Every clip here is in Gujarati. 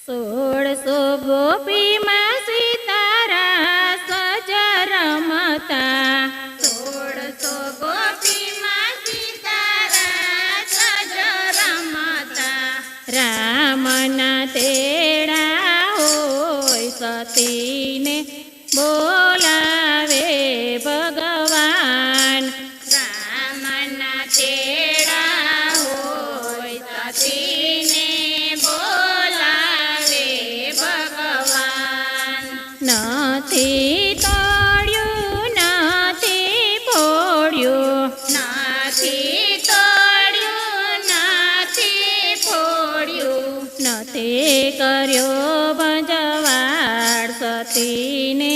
1600 ગોપીમાં સીતારા સજ રમતા 1600 ગોપીમાં સીતારા સજ રમતા રામના તેડા હોય સતીને બોલાવે ભગવાન રામના તેડા હોય સતીને બોલાવે ભગવાન નથી તોડ્યું નથી ફોડ્યું નથી તોડ્યું નથી ફોડ્યું નથી કર્યો ભજવાડ સતીને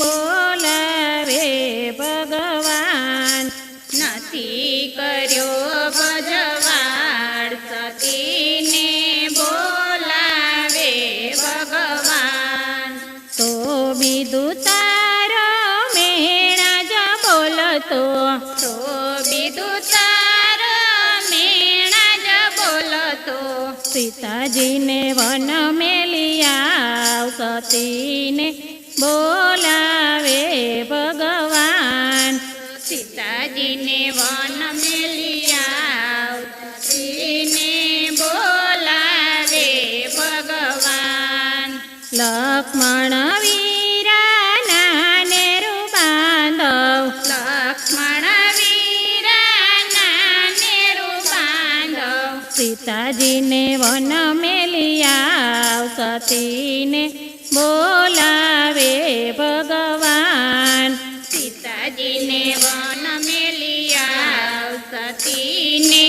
બોલાવે ભગવાન નથી કર્યો ભજવાડ સતીને બોલાવે ભગવાન તો બીધું તારો મેણા જ બોલતો તો બીધું તારો મેણા જ બોલતો સીતાજીને વન મેલી આવ સતીને બોલાવે ભગવાન સીતાજીને વન મેલી આવ સતીને બોલાવે ભગવાન લક્ષ્મણ વીરા નાને બાંધવ લક્ષ્મણ વીરા નેરુ બાંધવ સીતાજીને વન મેલી આવ સતીને બોલાવે ભગવાન સીતાજીને વન મેલી આવ સતીને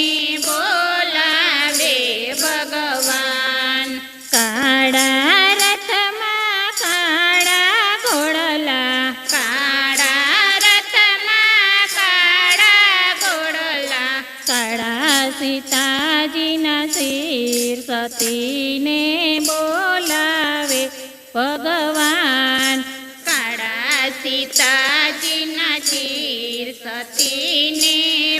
બોલાવે ભગવાન કાળા રથમાં કાળા ઘોડલા કાળા રથમાં કાળા ઘોડલા કાળા સીતાજીના શિર સતીને બોલાવે ભગવાન કાળા સીતાજીના ચીર સતીને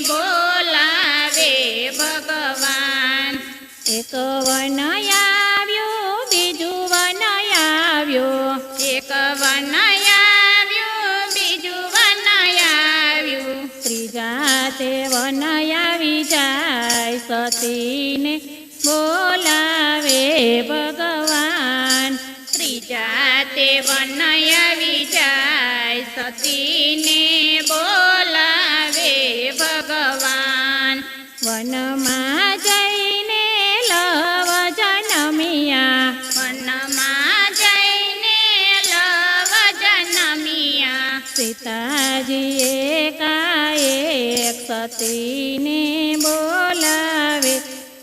બોલાવે ભગવાન એક વન આવ્યો બીજું વન આવ્યો એક વન આવ્યું બીજું વન આવ્યું ત્રીજા તે વન આવી જાય સતીને બોલાવે ભગવાન ત્રીજા તે વન આવી જાય સતીને બોલાવે ભગવાન વનમાં જઈને લવ જનમિયા વનમાં જઈને લવ જનમિયા સીતાજીએ કાયક સતીને બોલાવે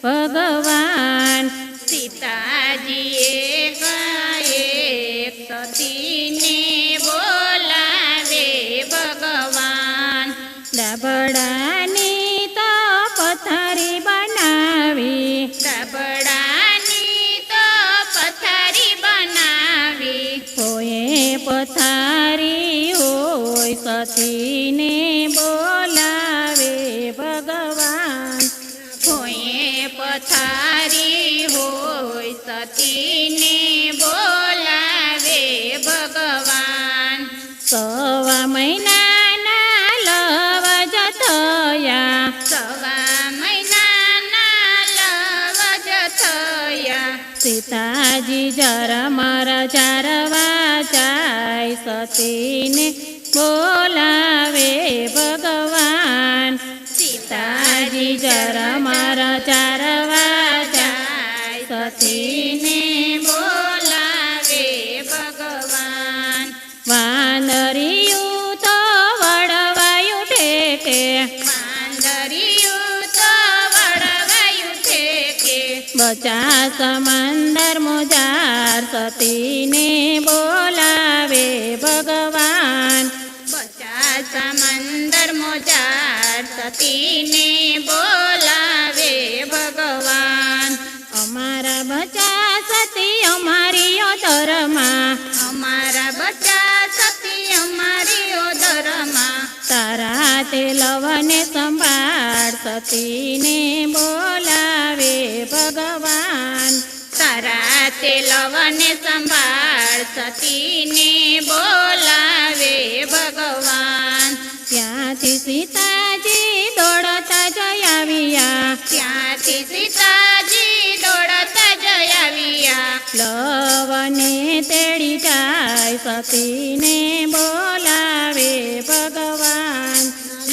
ભગવાન સીતાજીએ કાયક સતીને બોલાવે ભગવાન ડાબડાની તો પથારી બનાવી ડાબડાની તો પથારી બનાવી હોય પથારી હોય સતીને બોલાવે ભગવાન હોય પથારી હોય સતીને બોલાવે ભગવાન સવા મહિનાના લવ જ થયા સવા મહિનાના લવ જ થયા સીતાજી જરા મારા ચારવા જાય સતીને બોલાવે ભગવાન સીતાજી જરા મારા ચારવા જાય સતીને બોલાવે ભગવાન વાંદરિયું તો વડવાયું ઠેકે માંદરિયું તો વડવાયું ઠેકે બચા સમંદર મોજાર સતીને બોલાવે ભગવાન બચા સમંદર મોજાર સતીને બોલાવે ભગવાન અમારા બચા સતી અમારી ઓદરમાં અમારા બચા સતી અમારી ઓદરમાં તારા તે લવને સંભાળ સતીને બોલાવે ભગવાન તારા તે લવને સંભાળ સતીને બોલાવે ભગવાન. ત્યાંથી સીતાજી દોડતા જઈ આવ્યા, ત્યાંથી સીતાજી દોડતા જઈ આવ્યા. લવને તેડી જાય સતીને બોલાવે ભગવાન.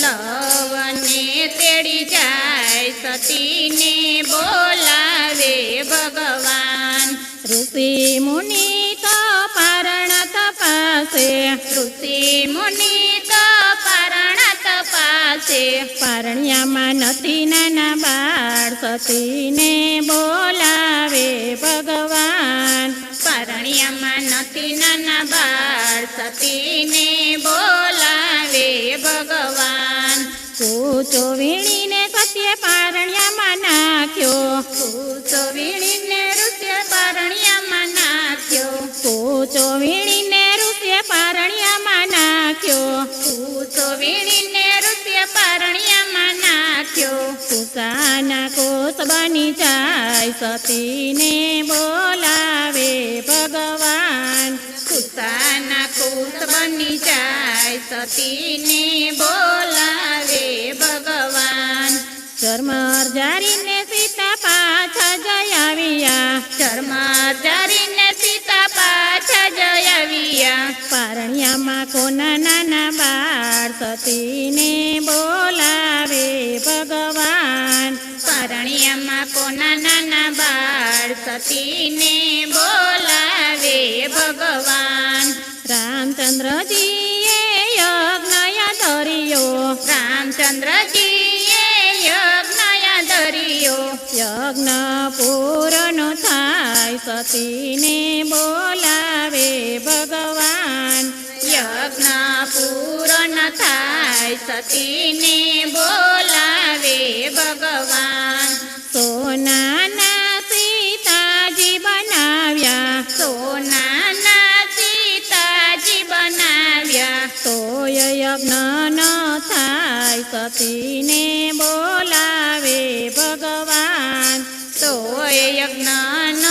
લવને તેડી જાય સતીને બોલાવે ભગવાન. ઋષિ મુનિ તો પારણ તપાસે, ઋષિ મુનિ તો પારણ તપાસે. પારણ્યામાં નથી નાના બાળ સતીને બોલાવે ભગવાન. પારણ્યમાં નથી નાના બાળ સતીને બોલાવે ભગવાન. કૂચો વીણીને સત્ય પારણ્યામાં નાખ્યો, કૂચો વીણીને ઋષિએ પારણ્યમાં નાખ્યો. કૂચો વીણીને ઋષિએ પારણ્યામાં નાખ્યો. કૂચો વીણીને ઋષિએ પારણ્યમાં નાખ્યો. કુસાના કોષ બની જાય સતીને બોલાવે ભગવાન. કુસાના કુશ બની જાય સતીને બોલાવે ભગવાન. ચર્મ જારીને સીતા પાછા જઈ આવ્યા, ચર્મ ચારીને સીતા પાછા જઈ આવ્યા. પારણ્યામાં કોના નાના બાળ સતીને બોલાવે ભગવાન. પારણ્યમાં કોના નાના બાળ સતીને બોલાવે ભગવાન. રામચંદ્રજીએ યજ્ઞ ધર્યો, રામચંદ્રજીએ યજ્ઞ ધર્યો. યજ્ઞ પૂર્ણ થાય સતીને બોલાવે ભગવાન. યજ્ઞ પૂર્ણ થાય સતીને બોલાવે ભગવાન. સોનાના સીતાજી બનાવ્યા, સોનાના સીતાજી બનાવ્યા. તોય યજ્ઞ ન થાય સતીને બોલાવે ભગવાન. તોય યજ્ઞ ન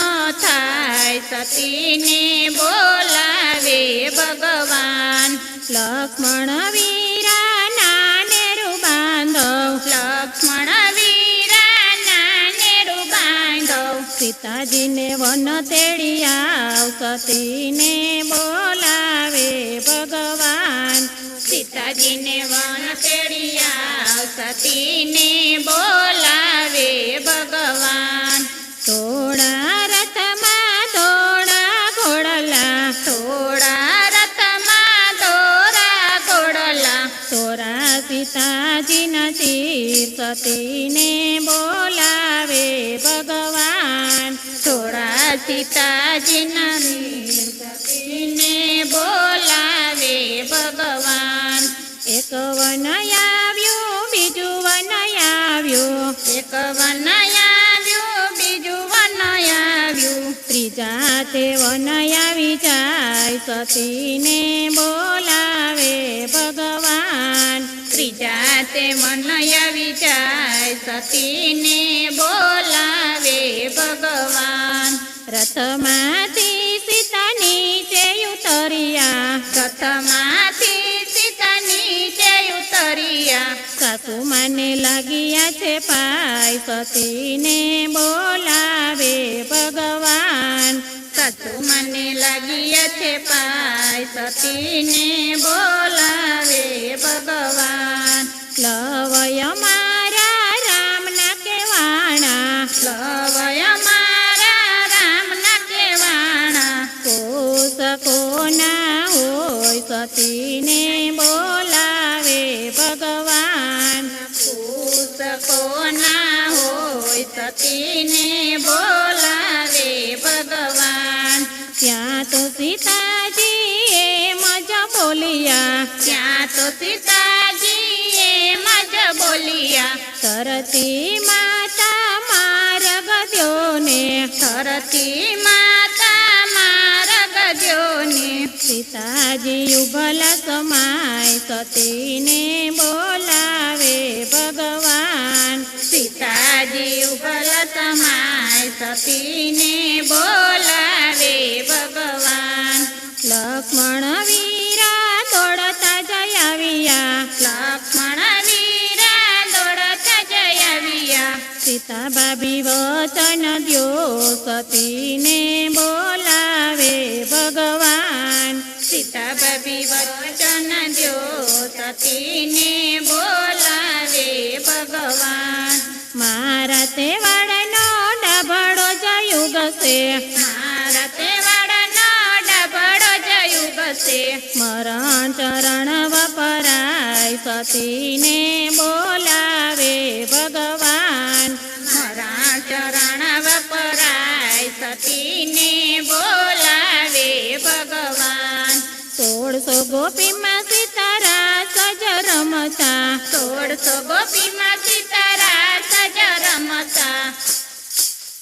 થાય સતીને બોલાવે ભગવાન. લક્ષ્મણ વીરા નાનેરુ બાંધવ, લક્ષ્મણ વીરા નાનેરું બાંધવ. સીતાજીને વન તેડી આવ સતીને બોલાવે ભગવાન. સીતાજીને વન તેડી આવ સતીને બોલાવે ભગવાન. થોડા રથમાં થોડા ઘોડલા, થોડા રથમાં દોરા ઘોડલા. થોડા સીતાજીના ચીર સતીને બોલાવે ભગવાન. થોડા સીતાજીના સતીને બોલાવે ભગવાન. એક વન આવ્યું બીજું વન આવ્યું, એક વન આવ્યું બીજું વન આવ્યું. ત્રીજા તે વન આવી જાય સતીને બોલાવે ભગવાન. ત્રીજા તે વન આવી જાય સતીને બોલાવે ભગવાન. રથમાંથી સીતા નીચે ઉતર્યા, રથમાંથી સીતા નીચે ઉતર્યા. સાસુ માને લાગ્યા છે પાય સતીને બોલાવે ભગવાન. સાસુ મને લાગ્યા છે પાય સતીને બોલાવે ભગવાન. લવય મારા રામના કેવાણા, લવય મારા રામના કેવાણા. કોસ કોના હોય સતીને બોલાવે ભગવાન. કુશ કોના હોય સતીને બોલાવે ભગવાન. ત્યાં તો સીતાજી એમ જ બોલ્યા, ત્યાં તો સીતાજી એમ જ બોલ્યા. તરતી માતા માર્ગ દ્યોને, ધરતી માતા મારા ગજોને. સીતાજી ઉભલા સમાય સતીને બોલાવે ભગવાન. સીતાજી ઉભલ સમાય સતીને બોલાવે સીતા ભાભી વચન દ્યો સતીને બોલાવે ભગવાન. સીતા ભાભી વચન દ્યો સતીને બોલાવે ભગવાન. મારા તે વાળનો ડાભડો જયુગ છે, મારા તેવાડનો ડબડો જયુગ છે. મરણ ચરણ વપરાય સતીને બોલાવે ભગવાન. મારા ચરણ વપરાય સતીને બોલાવે ભગવાન. 1600 ગોપીમાં સીતારા સજ રમતા, 1600 ગોપી